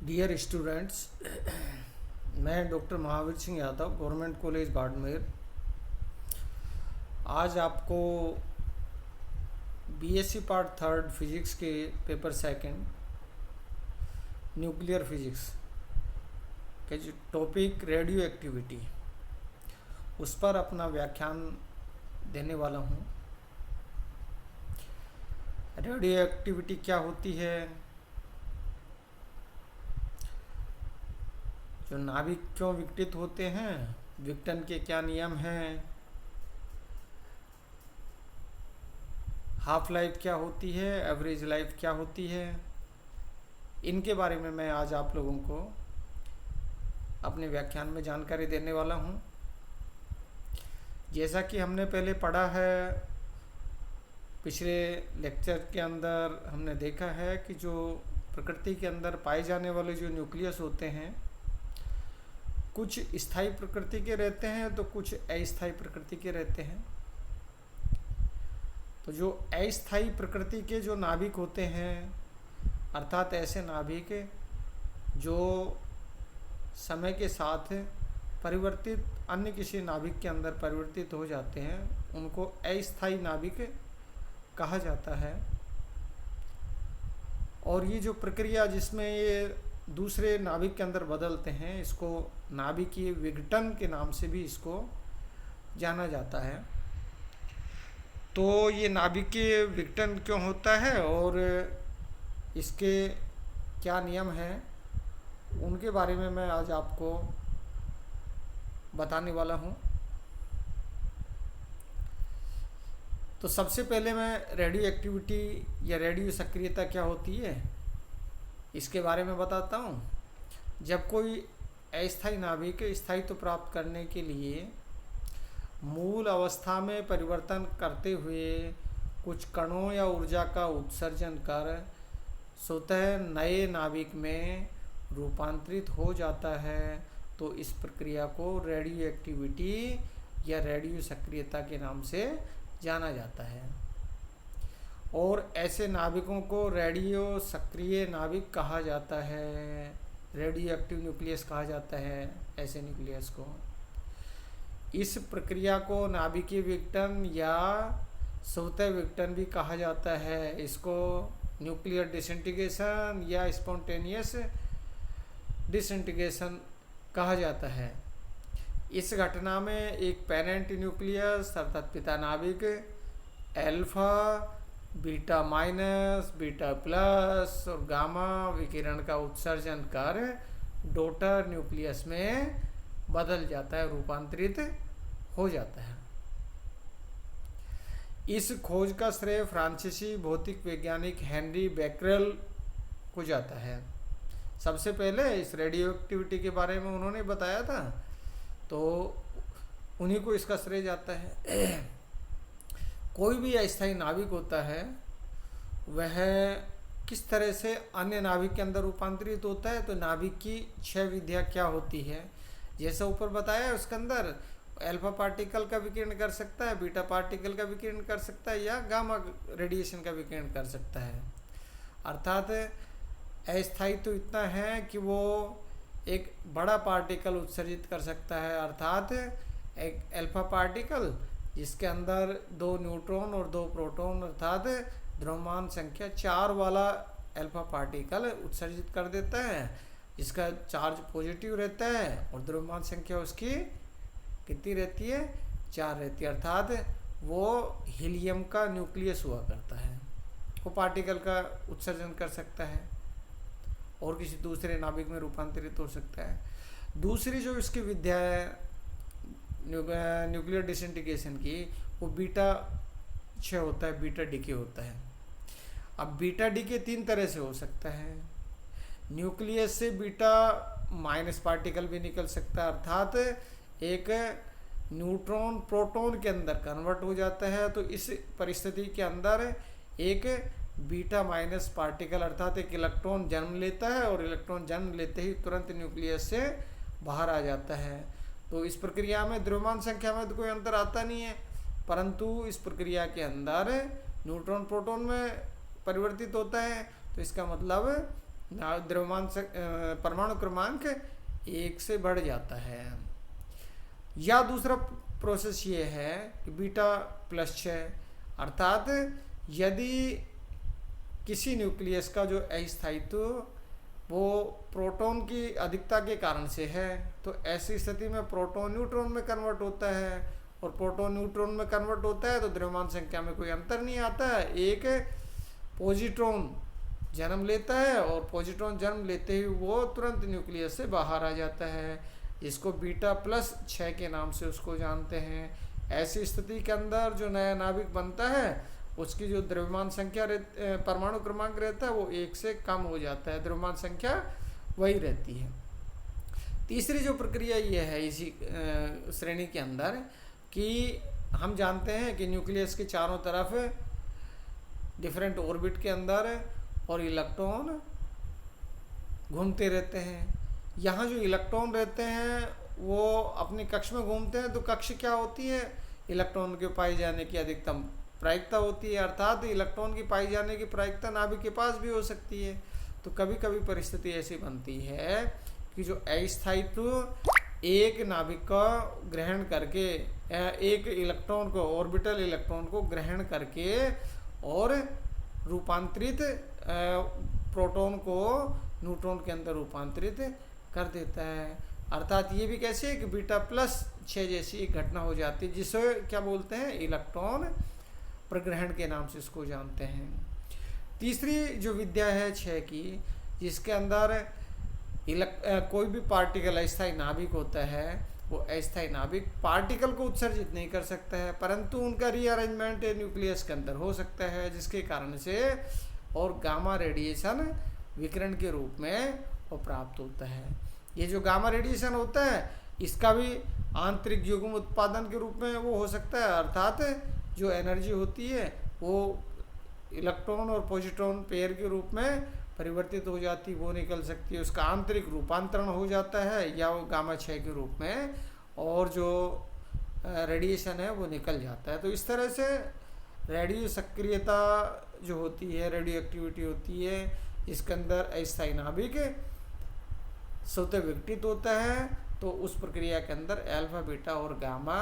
Dear students, मैं doctor Mahavir Singh Yadav, government college Barmer. आज आपको बीएससी पार्ट थर्ड फिजिक्स के पेपर सेकंड न्यूक्लियर फिजिक्स के जो टॉपिक रेडियो एक्टिविटी, उस पर अपना व्याख्यान देने वाला हूँ। रेडियो एक्टिविटी क्या होती है, जो नाभिक क्यों विघटित होते हैं, विघटन के क्या नियम हैं, हाफ लाइफ क्या होती है, एवरेज लाइफ क्या होती है, इनके बारे में मैं आज आप लोगों को अपने व्याख्यान में जानकारी देने वाला हूँ। जैसा कि हमने पहले पढ़ा है, पिछले लेक्चर के अंदर हमने देखा है कि जो प्रकृति के अंदर पाए जाने वाले जो न्यूक्लियस होते हैं, कुछ स्थायी प्रकृति के रहते हैं तो कुछ अस्थायी प्रकृति के रहते हैं। तो जो अस्थायी प्रकृति के जो नाभिक होते हैं, अर्थात ऐसे नाभिक जो समय के साथ परिवर्तित अन्य किसी नाभिक के अंदर परिवर्तित हो जाते हैं, उनको अस्थायी नाभिक कहा जाता है। और ये जो प्रक्रिया जिसमें ये दूसरे नाभिक के अंदर बदलते हैं, इसको नाभिकीय विघटन के नाम से भी इसको जाना जाता है। तो ये नाभिकीय विघटन क्यों होता है और इसके क्या नियम हैं, उनके बारे में मैं आज आपको बताने वाला हूँ। तो सबसे पहले मैं रेडियो एक्टिविटी या रेडियो सक्रियता क्या होती है इसके बारे में बताता हूँ। जब कोई अस्थायी नाभिक स्थायित्व प्राप्त करने के लिए मूल अवस्था में परिवर्तन करते हुए कुछ कणों या ऊर्जा का उत्सर्जन कर स्वतः नए नाभिक में रूपांतरित हो जाता है, तो इस प्रक्रिया को रेडियो एक्टिविटी या रेडियो सक्रियता के नाम से जाना जाता है। और ऐसे नाभिकों को रेडियो सक्रिय नाभिक कहा जाता है, रेडियो एक्टिव न्यूक्लियस कहा जाता है ऐसे न्यूक्लियस को। इस प्रक्रिया को नाभिकीय विघटन या स्वतः विघटन भी कहा जाता है। इसको न्यूक्लियर डिसइंटीग्रेशन या स्पॉन्टेनियस डिसइंटीग्रेशन कहा जाता है। इस घटना में एक पेरेंट न्यूक्लियस अर्थात पिता नाभिक alpha, beta minus, beta plus और गामा विकिरण का उत्सर्जन कर डॉटर न्यूक्लियस में बदल जाता है, रूपांतरित हो जाता है। इस खोज का श्रेय फ्रांसीसी भौतिक वैज्ञानिक हेनरी बेकरेल को जाता है। सबसे पहले इस रेडियो एक्टिविटी के बारे में उन्होंने बताया था, तो उन्हीं को इसका श्रेय जाता है। कोई भी अस्थायी नाभिक होता है, वह किस तरह से अन्य नाभिक के अंदर रूपांतरित होता है, तो नाभिक की 6 विधियाँ क्या होती है, जैसा ऊपर बताया है उसके अंदर अल्फा पार्टिकल का विकिरण कर सकता है, बीटा पार्टिकल का विकिरण कर सकता है या गामा रेडिएशन का विकिरण कर सकता है। अर्थात अस्थायी तो इतना है कि वो एक बड़ा पार्टिकल उत्सर्जित कर सकता है, अर्थात एक अल्फा पार्टिकल जिसके अंदर 2 न्यूट्रॉन और 2 प्रोटॉन अर्थात द्रव्यमान संख्या 4 वाला अल्फा पार्टिकल उत्सर्जित कर देता है, जिसका चार्ज पॉजिटिव रहता है और द्रव्यमान संख्या उसकी कितनी रहती है, 4 रहती है। अर्थात वो हीलियम का न्यूक्लियस हुआ करता है। वो पार्टिकल का उत्सर्जन कर सकता है और किसी दूसरे नाभिक में रूपांतरित हो सकता है। दूसरी जो इसकी विद्या है न्यूक्लियर डिसइंटीग्रेशन की, वो बीटा 6 होता है, बीटा डीके होता है। अब बीटा डीके 3 तरह से हो सकता है। न्यूक्लियस से बीटा माइनस पार्टिकल भी निकल सकता है, अर्थात एक न्यूट्रॉन प्रोटॉन के अंदर कन्वर्ट हो जाता है। तो इस परिस्थिति के अंदर एक बीटा माइनस पार्टिकल अर्थात एक इलेक्ट्रॉन जन्म लेता है और इलेक्ट्रॉन जन्म लेते ही तुरंत न्यूक्लियस से बाहर आ जाता है। तो इस प्रक्रिया में द्रव्यमान संख्या में तो कोई अंतर आता नहीं है, परंतु इस प्रक्रिया के अंदर न्यूट्रॉन प्रोटॉन में परिवर्तित होता है। तो इसका मतलब द्रव्यमान परमाणु क्रमांक 1 से बढ़ जाता है। या दूसरा प्रोसेस ये है कि बीटा प्लस 6, अर्थात यदि किसी न्यूक्लियस का जो अस्थायित्व वो प्रोटॉन की अधिकता के कारण से है, तो ऐसी स्थिति में प्रोटॉन न्यूट्रॉन में कन्वर्ट होता है, और प्रोटॉन न्यूट्रॉन में कन्वर्ट होता है तो द्रव्यमान संख्या में कोई अंतर नहीं आता है। एक पॉजिट्रॉन जन्म लेता है और पॉजिट्रॉन जन्म लेते ही वो तुरंत न्यूक्लियस से बाहर आ जाता है। इसको बीटा प्लस 6 के नाम से उसको जानते हैं। ऐसी स्थिति के अंदर जो नया नाभिक बनता है उसकी जो द्रव्यमान संख्या परमाणु क्रमांक रहता है वो 1 से कम हो जाता है, द्रव्यमान संख्या वही रहती है। तीसरी जो प्रक्रिया ये है इसी श्रेणी के अंदर कि हम जानते हैं कि न्यूक्लियस के चारों तरफ डिफरेंट ऑर्बिट के अंदर और इलेक्ट्रॉन घूमते रहते हैं। यहाँ जो इलेक्ट्रॉन रहते हैं वो अपनी कक्ष में घूमते हैं, तो कक्ष क्या होती है, इलेक्ट्रॉन के पाए जाने की अधिकतम प्रायिकता होती है, अर्थात इलेक्ट्रॉन की पाई जाने की प्रायिकता नाभिक के पास भी हो सकती है। तो कभी कभी परिस्थिति ऐसी बनती है कि जो अस्थायित्व एक नाभिक का ग्रहण करके, एक इलेक्ट्रॉन को, ऑर्बिटल इलेक्ट्रॉन को ग्रहण करके और रूपांतरित प्रोटॉन को न्यूट्रॉन के अंदर रूपांतरित कर देता है। अर्थात ये भी कैसे है कि बीटा प्लस 6 जैसी एक घटना हो जाती है, जिसे क्या बोलते हैं, इलेक्ट्रॉन प्रग्रहण के नाम से इसको जानते हैं। तीसरी जो विद्या है 6 की, जिसके अंदर कोई भी पार्टिकल अस्थायी नाभिक होता है, वो अस्थायी नाभिक पार्टिकल को उत्सर्जित नहीं कर सकता है, परंतु उनका रीअरेंजमेंट न्यूक्लियस के अंदर हो सकता है, जिसके कारण से और गामा रेडिएशन विकिरण के रूप में वो प्राप्त होता है। ये जो गामा रेडिएशन होता है इसका भी आंतरिक युग्म उत्पादन के रूप में वो हो सकता है, अर्थात जो एनर्जी होती है वो इलेक्ट्रॉन और पॉजिट्रॉन पेयर के रूप में परिवर्तित हो जाती, वो निकल सकती है, उसका आंतरिक रूपांतरण हो जाता है, या वो गामा 6 के रूप में, और जो रेडिएशन है वो निकल जाता है। तो इस तरह से रेडियो सक्रियता जो होती है, रेडियो एक्टिविटी होती है, इसके अंदर अस्थायी नाभिक स्वतः विघटित होता है। तो उस प्रक्रिया के अंदर अल्फा, बीटा और गामा,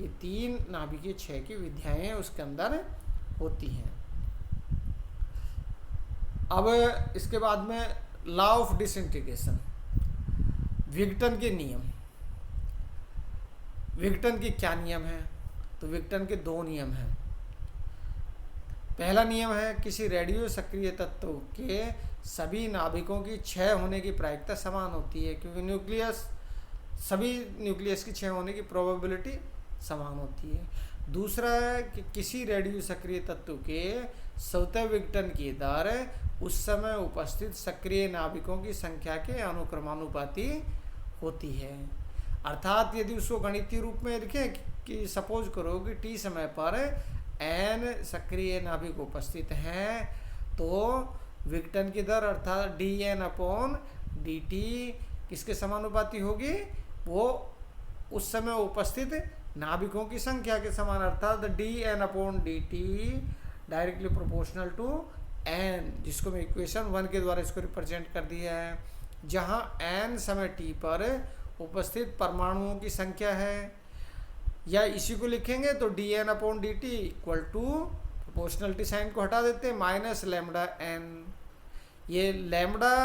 ये 3 नाभिकीय 6 की विधियाएं उसके अंदर होती हैं। अब इसके बाद में लॉ ऑफ डिसइंटीग्रेशन, विघटन के नियम। विघटन के क्या नियम हैं? तो विघटन के 2 नियम हैं। पहला नियम है किसी रेडियो सक्रिय तत्व के सभी नाभिकों की क्षय होने की प्रायिकता समान होती है, क्योंकि सभी न्यूक्लियस की क्षय होने की प्रोबेबिलिटी समान होती है। दूसरा है कि किसी रेडियो सक्रिय तत्व के स्वतः विघटन की दर उस समय उपस्थित सक्रिय नाभिकों की संख्या के अनुक्रमानुपाती होती है। अर्थात यदि उसको गणितीय रूप में लिखें कि सपोज करो कि टी समय पर n सक्रिय नाभिक उपस्थित हैं, तो विघटन की दर अर्थात dn/dt किसके समानुपाती होगी? वो उस समय उपस्थित नाभिकों की संख्या के समान, अर्थात dn/dt directly proportional to n, जिसको मैं इक्वेशन 1 के द्वारा इसको रिप्रेजेंट कर दिया है, जहां n समय t पर उपस्थित परमाणुओं की संख्या है। या इसी को लिखेंगे तो dn/dt equal to, proportionality sign को हटा देते हैं, माइनस लैम्डा n। ये लैम्डा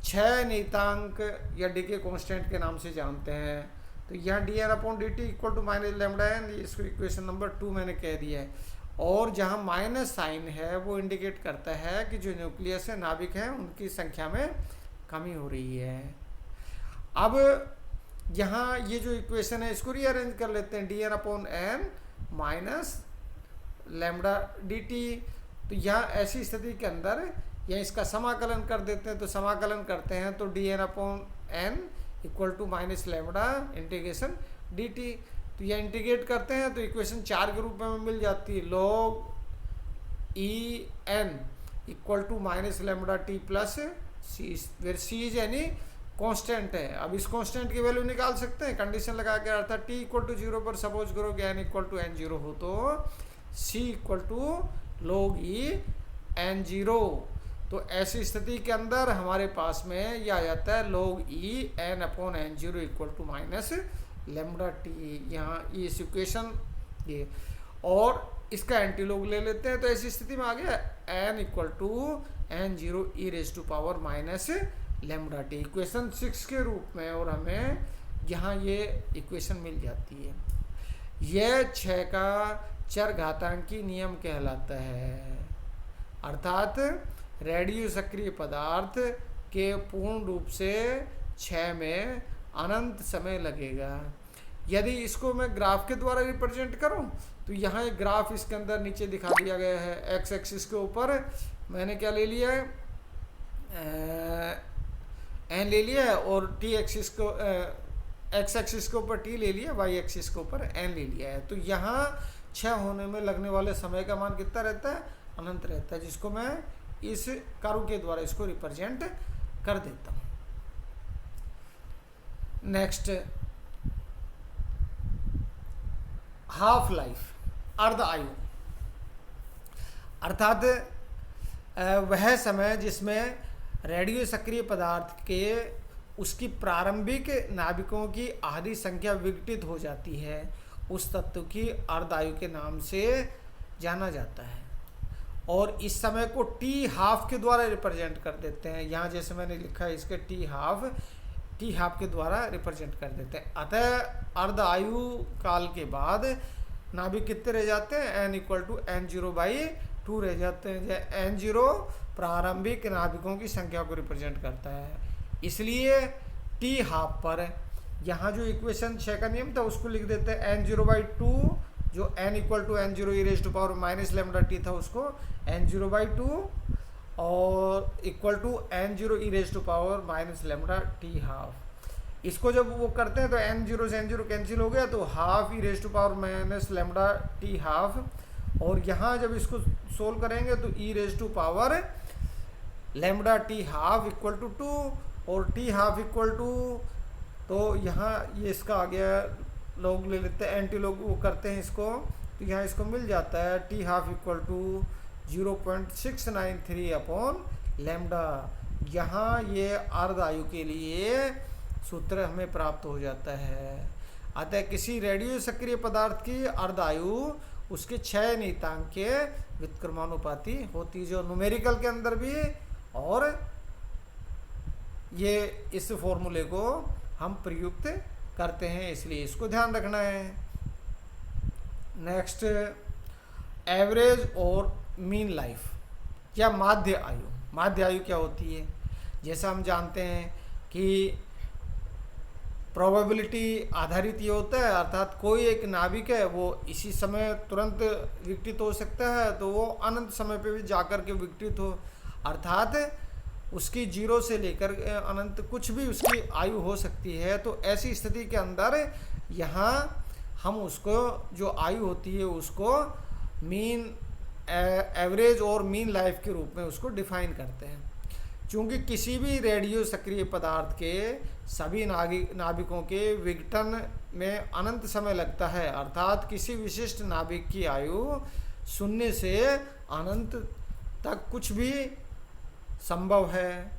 6 नियतांक या डिके कांस्टेंट के नाम से जानते हैं। तो यहाँ dn/dt equal to minus lambda n, इसको इक्वेशन नंबर 2 मैंने कह दिया है। और जहाँ माइनस साइन है वो इंडिकेट करता है कि जो न्यूक्लियस है, नाभिक है, उनकी संख्या में कमी हो रही है। अब यहाँ ये जो इक्वेशन है इसको रीअरेंज कर लेते हैं, dn/n माइनस लैम्डा dt। तो यहाँ ऐसी स्थिति के अंदर या इसका समाकलन कर देते हैं, तो समाकलन करते हैं तो dn/n equal to minus lambda integration dt। तो यह इंटीग्रेट करते हैं तो इक्वेशन 4 के रूप में मिल जाती है, log en equal to minus lambda t plus c, फिर सी इज यानी कांस्टेंट है। अब इस कांस्टेंट की वैल्यू निकाल सकते हैं कंडीशन लगा के, अर्थात t इक्वल टू 0 पर सपोज करो कि n इक्वल टू n0 हो, तो c equal to log e n0। तो ऐसी स्थिति के अंदर हमारे पास में यह आ जाता है log e n upon n zero equal to minus lambda t. यहाँ इस इक्वेशन ये, और इसका एंटीलॉग ले लेते हैं, तो ऐसी स्थिति में आ गया n equal to n zero e raise to power minus lambda t, equation 6 के रूप में। और हमें यहाँ ये इक्वेशन मिल जाती है। यह 6 का चरघातांकी नियम कहलाता है, अर्थात रेडियो सक्रिय पदार्थ के पूर्ण रूप से क्षय में अनंत समय लगेगा। यदि इसको मैं ग्राफ के द्वारा रिप्रेजेंट करूं, तो यहाँ एक ग्राफ इसके अंदर नीचे दिखा दिया गया है। एक्स एक्सिस के ऊपर मैंने क्या ले लिया है, एन ले लिया है, और टी एक्सिस को एक्स एक्सिस के ऊपर टी ले लिया, वाई एक्सिस के ऊपर एन ले लिया है। तो यहाँ क्षय होने में लगने वाले समय का मान कितना रहता है, अनंत रहता है, जिसको मैं इस कर्व के द्वारा इसको रिप्रेजेंट कर देता हूँ। नेक्स्ट, हाफ लाइफ, अर्ध आयु, अर्थात वह समय जिसमें रेडियो सक्रिय पदार्थ के उसकी प्रारंभिक नाभिकों की आधी संख्या विघटित हो जाती है, उस तत्व की अर्ध आयु के नाम से जाना जाता है। और इस समय को टी हाफ के द्वारा रिप्रेजेंट कर देते हैं। यहाँ जैसे मैंने लिखा है इसके टी हाफ के द्वारा रिप्रेजेंट कर देते हैं। अतः अर्ध आयु काल के बाद नाभिक कितने रह जाते हैं, n equal to n zero by two रह जाते हैं। एन जीरो प्रारंभिक नाभिकों की संख्या को रिप्रेजेंट करता है, इसलिए टी हाफ पर यहाँ जो इक्वेशन 6 का नियम था उसको लिख देते हैं एन जीरो बाई टू, जो n equal to n zero e raise to power minus lambda t था उसको एन जीरो बाई टू, और equal to n zero e raise to power minus lambda t half. इसको जब वो करते हैं तो एन जीरो से एन जीरो कैंसिल हो गया, तो half e raise to power minus lambda t half. और यहाँ जब इसको सोल्व करेंगे तो e raise to power lambda t half equal to 2 और टी हाफ इक्वल टू, तो यहाँ ये इसका आ गया, लोग ले लेते हैं एंटी लोग वो करते हैं इसको, तो यहाँ इसको मिल जाता है t half equal to 0.693 upon lambda. यहाँ ये अर्ध आयु के लिए सूत्र हमें प्राप्त हो जाता है। अतः किसी रेडियो सक्रिय पदार्थ की अर्ध आयु उसके क्षय नियतांक के व्युत्क्रमानुपाती होती, जो न्यूमेरिकल के अंदर भी, और ये इस फॉर्मूले को हम प्रयुक्त करते हैं, इसलिए इसको ध्यान रखना है। नेक्स्ट, एवरेज और मीन लाइफ या माध्य आयु। माध्य आयु क्या होती है, जैसा हम जानते हैं कि प्रोबेबिलिटी आधारित ये होता है, अर्थात कोई एक नाभिक है वो इसी समय तुरंत विघटित हो सकता है, तो वो अनंत समय पे भी जाकर के विघटित हो, अर्थात उसकी जीरो से लेकर अनंत कुछ भी उसकी आयु हो सकती है। तो ऐसी स्थिति के अंदर यहाँ हम उसको जो आयु होती है उसको मीन, एवरेज और मीन लाइफ के रूप में उसको डिफाइन करते हैं। चूँकि किसी भी रेडियो सक्रिय पदार्थ के सभी नाभिकों के विघटन में अनंत समय लगता है, अर्थात किसी विशिष्ट नाभिक की आयु 0 से अनंत तक कुछ भी संभव है।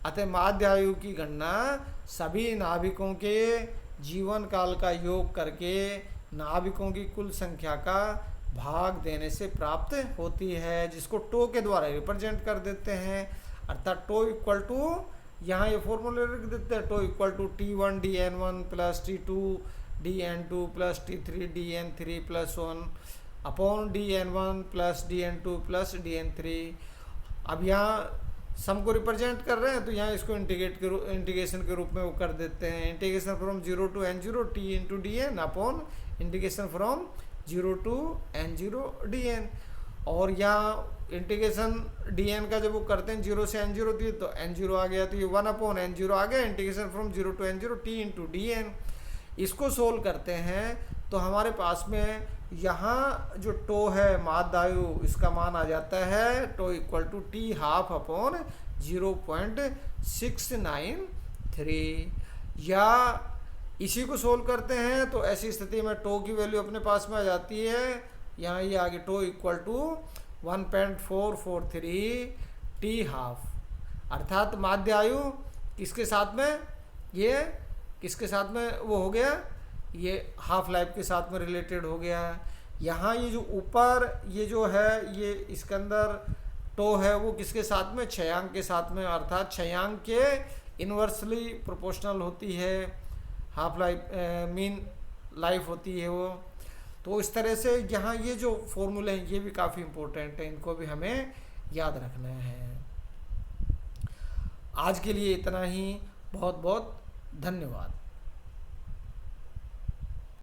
अतः माध्य आयु की गणना सभी नाभिकों के जीवन काल का योग करके नाभिकों की कुल संख्या का भाग देने से प्राप्त होती है, जिसको टो के द्वारा रिप्रेजेंट कर देते हैं। अर्थात टो इक्वल टू, यहाँ ये फॉर्मूले लिख देते हैं, tau equal to T1 DN1 plus T2 DN2 plus T3 DN3 plus 1 upon DN1 plus DN2 plus DN3। अब यहाँ सम को रिप्रेजेंट कर रहे हैं, तो यहाँ इसको इंटीग्रेशन के रूप में वो कर देते हैं, integration from 0 to N0 T into DN upon integration from 0 to N0 DN। और यहाँ इंटीग्रेशन DN का जब वो करते हैं 0 से N0 थी तो N0 आ गया, तो ये 1 अपॉन N0 आ गया, integration from 0 to N0 T into DN। इसको सोल्व करते हैं तो हमारे पास में यहाँ जो टो है माध्य आयु, इसका मान आ जाता है tau equal to t half upon 0.693। या इसी को सोल्व करते हैं तो ऐसी स्थिति में टो की वैल्यू अपने पास में आ जाती है, यहाँ ये आगे tau equal to 1.443 t half, अर्थात माध्य आयु किसके साथ में, ये किसके साथ में वो हो गया, ये हाफ लाइफ के साथ में रिलेटेड हो गया। यहाँ ये जो ऊपर ये जो है ये इसके अंदर टो है वो किसके साथ में, क्षयांक के साथ में, अर्थात क्षयांक के इन्वर्सली प्रोपोर्शनल होती है हाफ लाइफ, मीन लाइफ होती है वो। तो इस तरह से यहाँ ये जो फॉर्मूले हैं ये भी काफ़ी इम्पोर्टेंट है, इनको भी हमें याद रखना है। आज के लिए इतना ही, बहुत बहुत धन्यवाद।